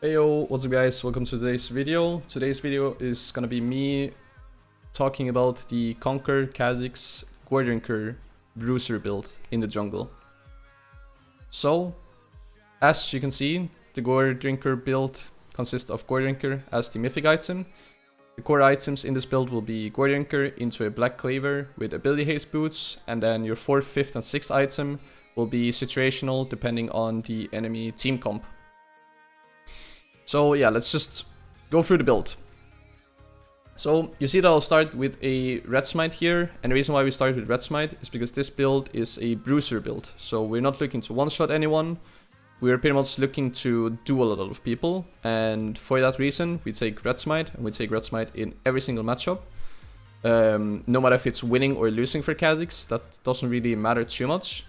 Heyo, what's up guys, welcome to today's video. Today's video is gonna be me talking about the Conqueror Kha Zix Goredrinker bruiser build in the jungle. So, as you can see, the Goredrinker build consists of Goredrinker as the mythic item. The core items in this build will be Goredrinker into a black cleaver with ability haste boots, and then your 4th, 5th and 6th item will be situational depending on the enemy team comp. So yeah, let's just go through the build. So you see that I'll start with a red smite here, and the reason why we start with red smite is because this build is a bruiser build. So we're not looking to one-shot anyone, we're pretty much looking to duel a lot of people, and for that reason we take red smite, and we take red smite in every single matchup. No matter if it's winning or losing for Kha Zix, that doesn't really matter too much.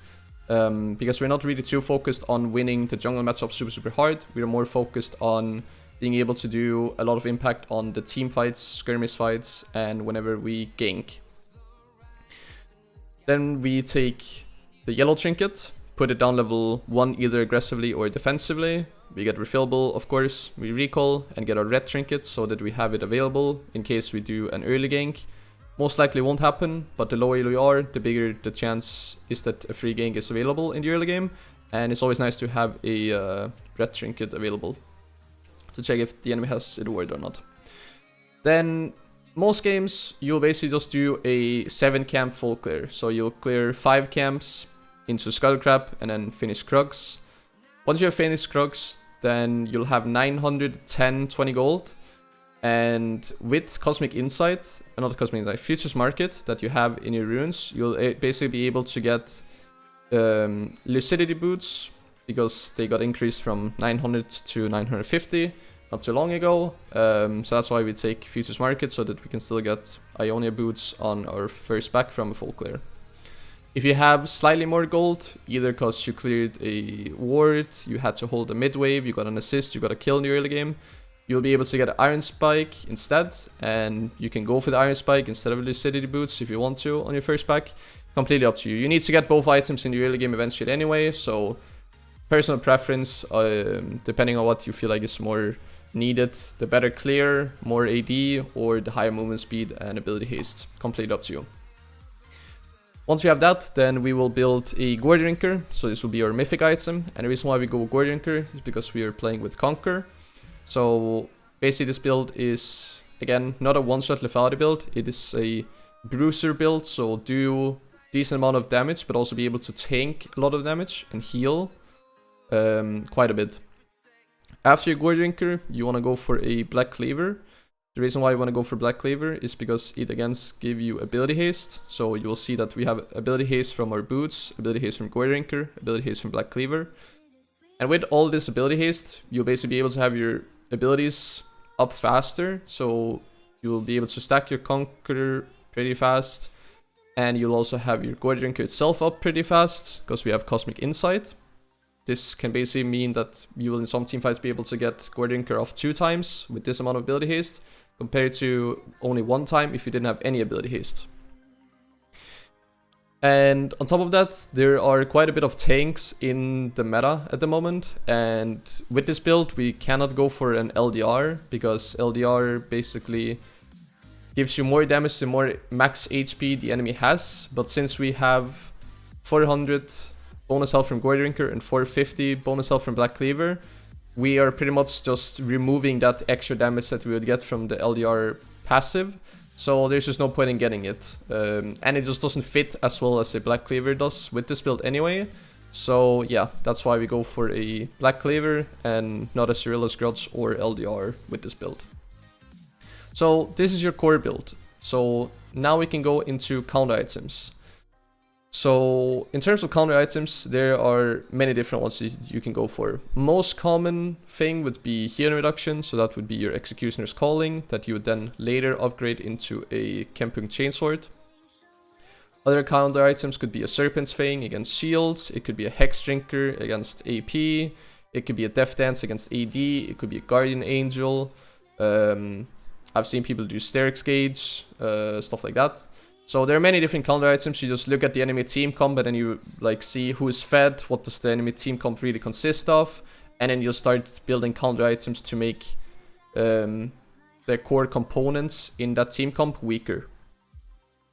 Because we're not really too focused on winning the jungle matchup super hard. We're more focused on being able to do a lot of impact on the team fights, skirmish fights, and whenever we gank. Then we take the yellow trinket, put it down level 1 either aggressively or defensively. We get refillable, of course. We recall and get our red trinket so that we have it available in case we do an early gank. Most likely won't happen, but the lower you are, the bigger the chance is that a free gank is available in the early game, and it's always nice to have a red trinket available to check if the enemy has it ward or not. Then, most games, you'll basically just do a 7 camp full clear. So you'll clear 5 camps into Skullcrab and then finish Krugs. Once you have finished Krugs, then you'll have 920 gold. And with Cosmic Insight, not Cosmic Insight, Futures Market that you have in your runes, you'll basically be able to get Lucidity boots, because they got increased from 900 to 950 not too long ago. So that's why we take Futures Market, so that we can still get Ionia boots on our first back from a full clear. If you have slightly more gold, either because you cleared a ward, you had to hold a mid wave, you got an assist, you got a kill in the early game, you'll be able to get an Iron Spike instead, and you can go for the Iron Spike instead of Lucidity boots if you want to on your first pack. Completely up to you. You need to get both items in the early game eventually anyway, so personal preference, depending on what you feel like is more needed. The better clear, more AD, or the higher movement speed and ability haste. Completely up to you. Once we have that, then we will build a Goredrinker, so this will be our mythic item, and the reason why we go Goredrinker is because we are playing with Conqueror. So basically this build is, again, not a one-shot lethality build, it is a bruiser build, so do decent amount of damage, but also be able to tank a lot of damage and heal quite a bit. After your Goredrinker, you want to go for a black cleaver. The reason why you want to go for black cleaver is because it again gives you ability haste, so you will see that we have ability haste from our boots, ability haste from Goredrinker, ability haste from black cleaver. And with all this ability haste, you'll basically be able to have your abilities up faster, so you'll be able to stack your Conqueror pretty fast, and you'll also have your Goredrinker itself up pretty fast, because we have Cosmic Insight. This can basically mean that you will in some teamfights be able to get Goredrinker off 2 times with this amount of ability haste, compared to only 1 time if you didn't have any ability haste. And on top of that, there are quite a bit of tanks in the meta at the moment, and with this build we cannot go for an LDR, because LDR basically gives you more damage the more max HP the enemy has, but since we have 400 bonus health from Goredrinker and 450 bonus health from Black Cleaver, we are pretty much just removing that extra damage that we would get from the LDR passive. So there's just no point in getting it, and it just doesn't fit as well as a Black Cleaver does with this build anyway. So yeah, that's why we go for a Black Cleaver and not a Cirilla's Grudge or LDR with this build. So this is your core build. So now we can go into counter items. So in terms of counter items, there are many different ones you can go for. Most common thing would be healing reduction, so that would be your Executioner's Calling, that you would then later upgrade into a Kempung Chainsword. Other counter items could be a Serpent's Fang against shields, it could be a Hexdrinker against AP, it could be a Death Dance against AD, it could be a Guardian Angel. I've seen people do Sterix Gauge, stuff like that. So there are many different counter items. You just look at the enemy team comp and then you like see who is fed, what does the enemy team comp really consist of, and then you'll start building counter items to make the core components in that team comp weaker.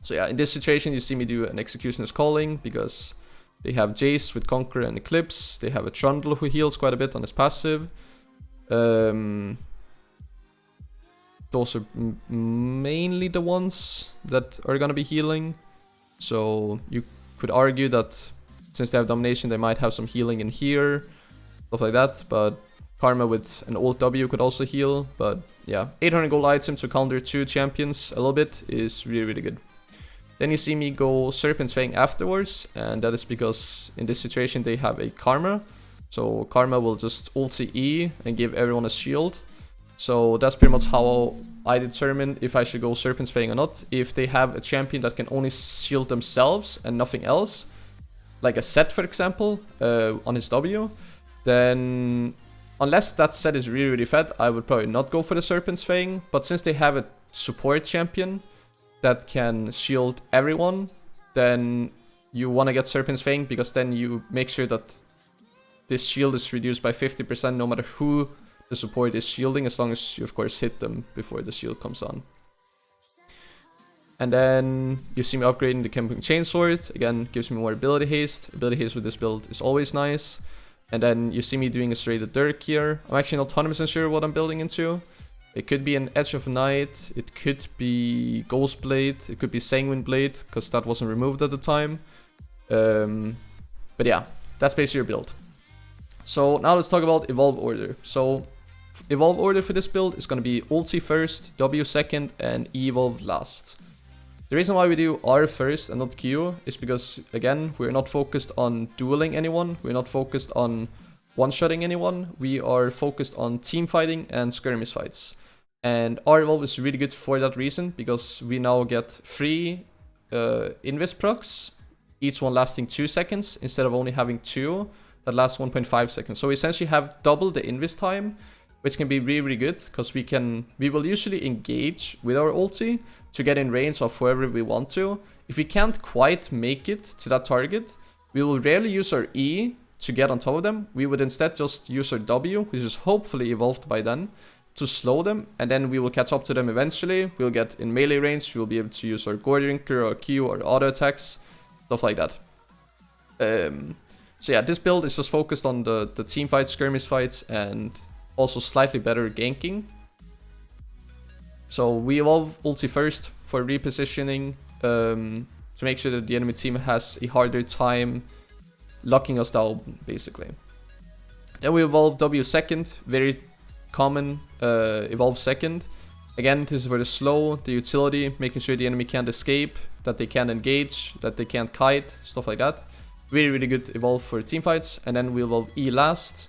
So yeah, in this situation you see me do an Executioner's Calling because they have Jace with Conqueror and Eclipse. They have a Trundle who heals quite a bit on his passive. Those are mainly the ones that are gonna be healing. So you could argue that since they have Domination, they might have some healing in here, stuff like that. But Karma with an ult W could also heal. But yeah, 800 gold item to counter 2 champions a little bit is really, really good. Then you see me go Serpent's Fang afterwards, and that is because in this situation they have a Karma. So Karma will just ulti E and give everyone a shield. So that's pretty much how I determine if I should go Serpent's Fang or not. If they have a champion that can only shield themselves and nothing else, like a set for example, on his W, then unless that set is really, really fed, I would probably not go for the Serpent's Fang. But since they have a support champion that can shield everyone, then you want to get Serpent's Fang, because then you make sure that this shield is reduced by 50% no matter who the support is shielding, as long as you of course hit them before the shield comes on. And then you see me upgrading the Camping Chainsword. Again, gives me more ability haste. Ability haste with this build is always nice. And then you see me doing a straight Dirk here. I'm actually not 100% sure what I'm building into. It could be an Edge of Night, it could be Ghost Blade, it could be Sanguine Blade, because that wasn't removed at the time. But yeah, that's basically your build. So now let's talk about Evolve Order. So Evolve Order for this build is going to be ulti first, W second, and E evolve last. The reason why we do R first and not Q is because, again, we're not focused on dueling anyone, we're not focused on one-shotting anyone, we are focused on team fighting and skirmish fights. And R evolve is really good for that reason, because we now get 3 invis procs, each one lasting 2 seconds, instead of only having 2 that last 1.5 seconds. So we essentially have double the invis time, which can be really, really good, because we will usually engage with our ulti to get in range of whoever we want to. If we can't quite make it to that target, we will rarely use our E to get on top of them. We would instead just use our W, which is hopefully evolved by then, to slow them, and then we will catch up to them eventually. We'll get in melee range, we'll be able to use our Goredrinker or Q or auto attacks, stuff like that. So yeah, this build is just focused on the team fights, skirmish fights, and also slightly better ganking. So we evolve ulti first for repositioning, to make sure that the enemy team has a harder time locking us down, basically. Then we evolve W second, very common evolve second. Again, this is for the slow, the utility, making sure the enemy can't escape, that they can't engage, that they can't kite, stuff like that. Really, really good evolve for team fights. And then we evolve E last,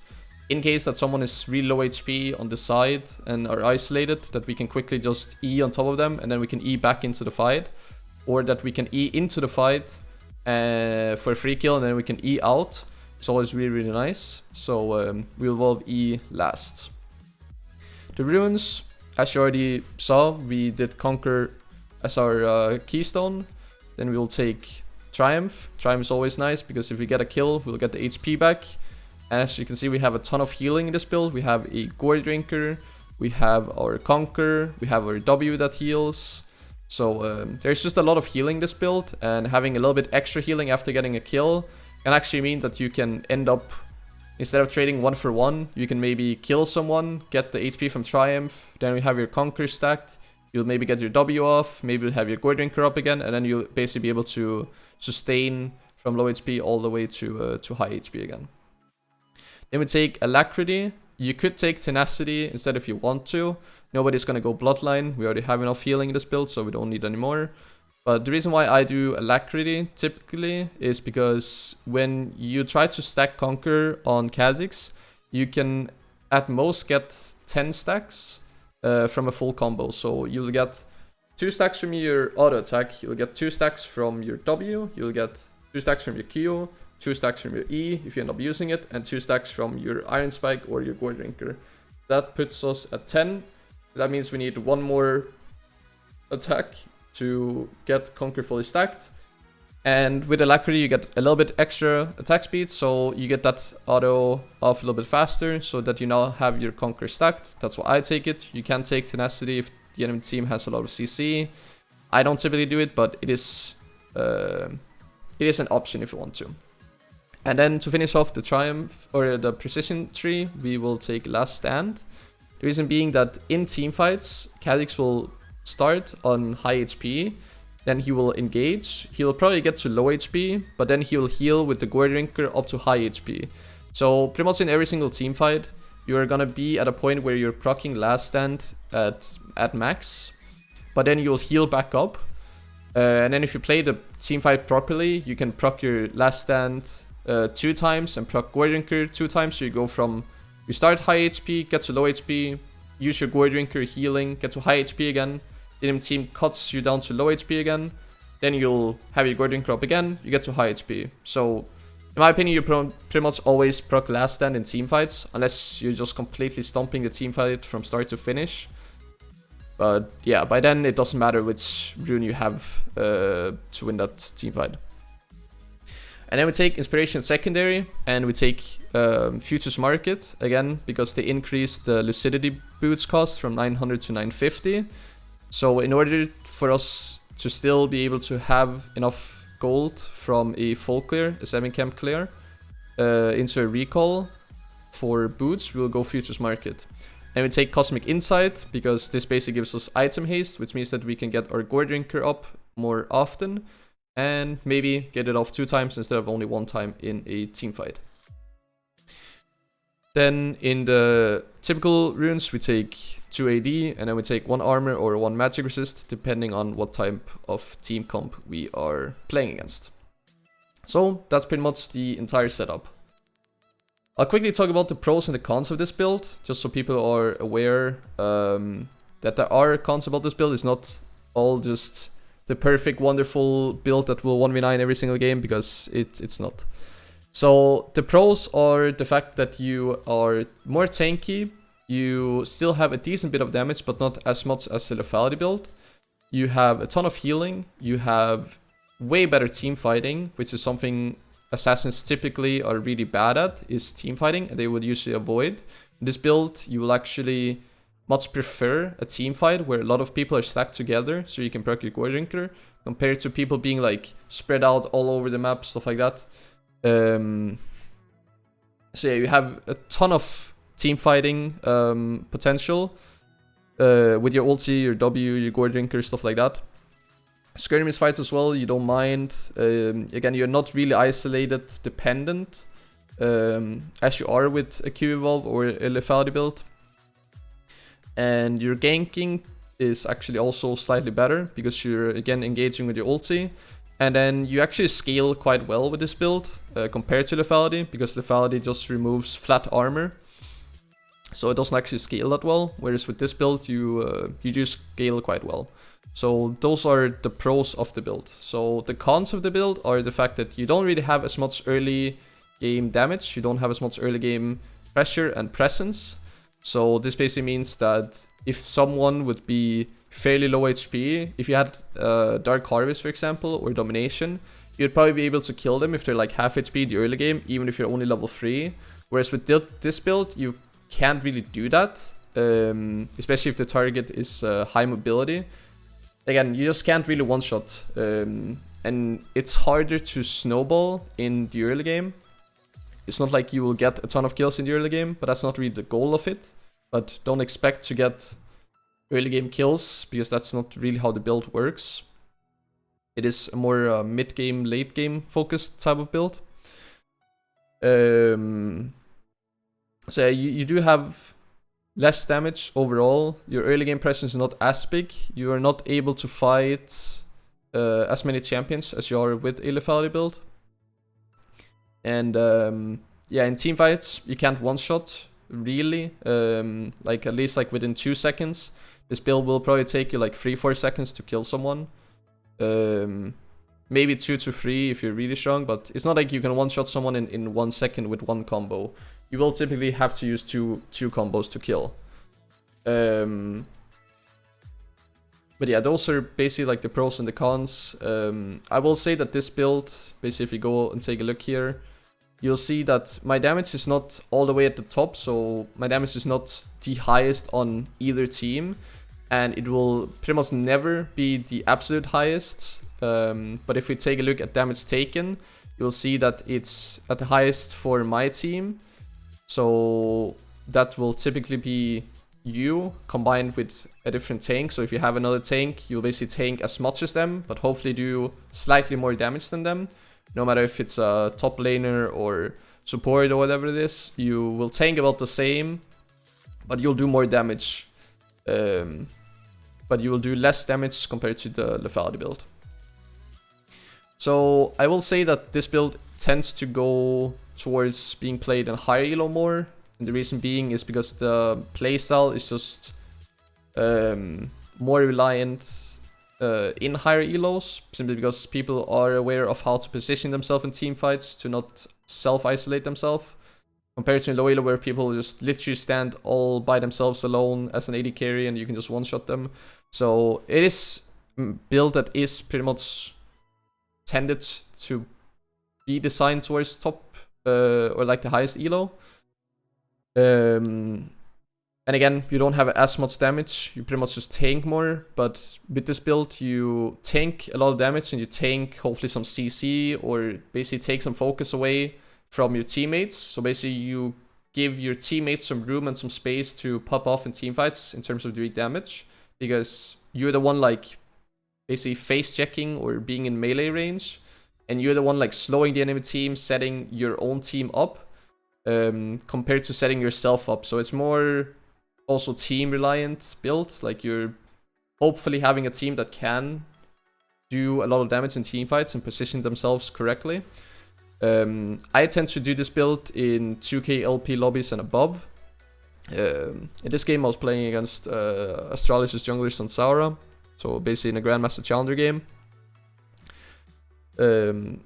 in case that someone is really low HP on the side and are isolated, that we can quickly just E on top of them, and then we can E back into the fight. Or that we can E into the fight for a free kill, and then we can E out. It's always really, really nice. So we evolve E last. The runes, as you already saw, we did Conquer as our keystone. Then we will take Triumph. Triumph is always nice, because if we get a kill, we'll get the HP back. As you can see, we have a ton of healing in this build. We have a Goredrinker, we have our Conqueror, we have our W that heals. So there's just a lot of healing in this build, and having a little bit extra healing after getting a kill can actually mean that you can end up, instead of trading 1 for 1, you can maybe kill someone, get the HP from Triumph, then we have your Conqueror stacked, you'll maybe get your W off, maybe you'll have your Goredrinker up again, and then you'll basically be able to sustain from low HP all the way to high HP again. Then we take Alacrity. You could take Tenacity instead if you want to. Nobody's gonna go Bloodline. We already have enough healing in this build, so we don't need any more. But the reason why I do Alacrity typically is because when you try to stack Conqueror on Kha Zix, you can at most get 10 stacks from a full combo. So you'll get 2 stacks from your auto attack, you'll get 2 stacks from your W, you'll get 2 stacks from your Q, 2 stacks from your E if you end up using it, and 2 stacks from your Iron Spike or your Goredrinker. That puts us at 10. That means we need 1 more attack to get Conquer fully stacked. And with Alacrity, you get a little bit extra attack speed, so you get that auto off a little bit faster, so that you now have your Conqueror stacked. That's why I take it. You can take Tenacity if the enemy team has a lot of CC. I don't typically do it, but it is an option if you want to. And then to finish off the Triumph, or the Precision tree, we will take Last Stand. The reason being that in team fights, Kha Zix will start on high HP, then he will engage, he will probably get to low HP, but then he will heal with the Goredrinker up to high HP. So pretty much in every single team fight, you are gonna be at a point where you're proccing Last Stand at max, but then you'll heal back up. And then if you play the team fight properly, you can proc your Last Stand 2 times and proc Goredrinker 2 times, so you go from, you start high HP, get to low HP, use your Goredrinker healing, get to high HP again, the enemy team cuts you down to low HP again, then you'll have your Goredrinker up again, you get to high HP. So, in my opinion, you pretty much always proc Last Stand in team fights, unless you're just completely stomping the team fight from start to finish. But yeah, by then it doesn't matter which rune you have to win that team fight. And then we take Inspiration Secondary, and we take Futures Market, again, because they increased the Lucidity boots cost from 900 to 950. So in order for us to still be able to have enough gold from a full clear, a 7-camp clear, into a recall for boots, we'll go Futures Market. And we take Cosmic Insight, because this basically gives us item haste, which means that we can get our Goredrinker up more often, and maybe get it off 2 times instead of only 1 time in a team fight. Then in the typical runes, we take 2 AD, and then we take 1 armor or 1 magic resist, depending on what type of team comp we are playing against. So that's pretty much the entire setup. I'll quickly talk about the pros and the cons of this build, just so people are aware that there are cons about this build. It's not all just the perfect, wonderful build that will 1v9 every single game, because it's not. So the pros are the fact that you are more tanky, you still have a decent bit of damage, but not as much as the lethality build. You have a ton of healing, you have way better team fighting, which is something assassins typically are really bad at, is team fighting, and they would usually avoid. In this build, you will actually much prefer a team fight where a lot of people are stacked together, so you can proc your Goredrinker, compared to people being like spread out all over the map, stuff like that. So yeah, you have a ton of team fighting potential with your ulti, your W, your Goredrinker, stuff like that. Skirmish fights as well, you don't mind. Again, you're not really isolated dependent as you are with a Q Evolve or a lethality build. And your ganking is actually also slightly better, because you're again engaging with your ulti. And then you actually scale quite well with this build compared to lethality, because lethality just removes flat armor. So it doesn't actually scale that well, whereas with this build you do scale quite well. So those are the pros of the build. So the cons of the build are the fact that you don't really have as much early game damage, you don't have as much early game pressure and presence. So this basically means that if someone would be fairly low HP, if you had Dark Harvest, for example, or Domination, you'd probably be able to kill them if they're like half HP in the early game, even if you're only level 3. Whereas with this build, you can't really do that, especially if the target is high mobility. Again, you just can't really one-shot, and it's harder to snowball in the early game. It's not like you will get a ton of kills in the early game, but that's not really the goal of it. But don't expect to get early game kills, because that's not really how the build works. It is a more mid-game, late-game focused type of build. So yeah, you do have less damage overall. Your early game presence is not as big. You are not able to fight as many champions as you are with a lethality build. And yeah, in team fights, you can't one-shot, really. Like at least like within 2 seconds. This build will probably take you like 3-4 seconds to kill someone. Maybe 2 to 3 if you're really strong, but it's not like you can one-shot someone in 1 second with 1 combo. You will typically have to use two combos to kill. But yeah, those are basically like the pros and the cons. I will say that this build, basically if you go and take a look here, you'll see that my damage is not all the way at the top, so my damage is not the highest on either team, and it will pretty much never be the absolute highest. But if we take a look at damage taken, you'll see that it's at the highest for my team, so that will typically be you combined with a different tank. So if you have another tank, you'll basically tank as much as them, but hopefully do slightly more damage than them. No matter if it's a top laner or support or whatever it is, you will tank about the same, but you'll do more damage. But you will do less damage compared to the lethality build. So I will say that this build tends to go towards being played in higher elo more. And the reason being is because the playstyle is just more reliant in higher elos, simply because people are aware of how to position themselves in team fights to not self-isolate themselves. Compared to in low elo where people just literally stand all by themselves alone as an AD carry and you can just one-shot them. So it is a build that is pretty much tended to be designed towards top or like the highest elo. And again, you don't have as much damage, you pretty much just tank more, but with this build you tank a lot of damage and you tank hopefully some CC or basically take some focus away from your teammates. So basically you give your teammates some room and some space to pop off in teamfights in terms of doing damage, because you're the one like basically face checking or being in melee range, and you're the one like slowing the enemy team, setting your own team up. Compared to setting yourself up. So it's more also team reliant build, like you're hopefully having a team that can do a lot of damage in team fights and position themselves correctly. I tend to do this build in 2k LP lobbies and above. In this game I was playing against Astralis' jungler Sansara, so basically in a Grandmaster Challenger game.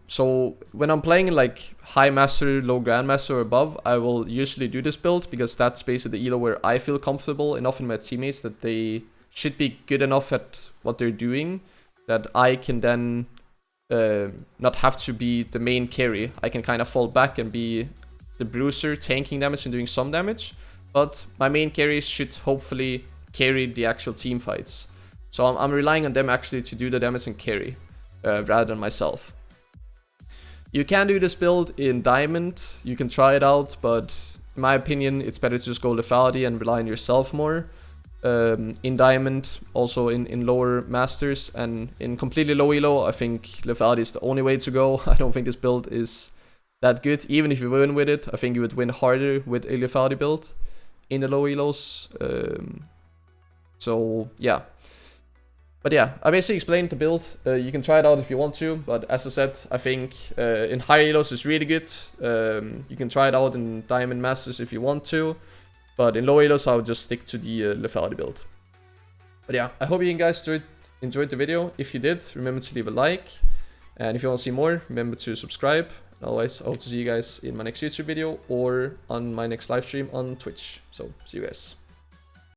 So when I'm playing in like high master, low grandmaster or above, I will usually do this build because that's basically the elo where I feel comfortable enough in my teammates that they should be good enough at what they're doing that I can then not have to be the main carry. I can kind of fall back and be the bruiser, tanking damage and doing some damage, but my main carry should hopefully carry the actual team fights. So I'm relying on them actually to do the damage and carry. Rather than myself. You can do this build in Diamond, you can try it out, but in my opinion it's better to just go lethality and rely on yourself more. In Diamond, also in lower masters, and in completely low elo, I think lethality is the only way to go. I don't think this build is that good. Even if you win with it, I think you would win harder with a lethality build in the low elos. So yeah. But yeah, I basically explained the build. You can try it out if you want to, but as I said, I think in higher elos it's really good. You can try it out in Diamond Masters if you want to, but in low elos I would just stick to the lethality build. But yeah, I hope you guys enjoyed the video. If you did, remember to leave a like, and if you want to see more, remember to subscribe. And otherwise, I hope to see you guys in my next YouTube video or on my next live stream on Twitch. So, see you guys.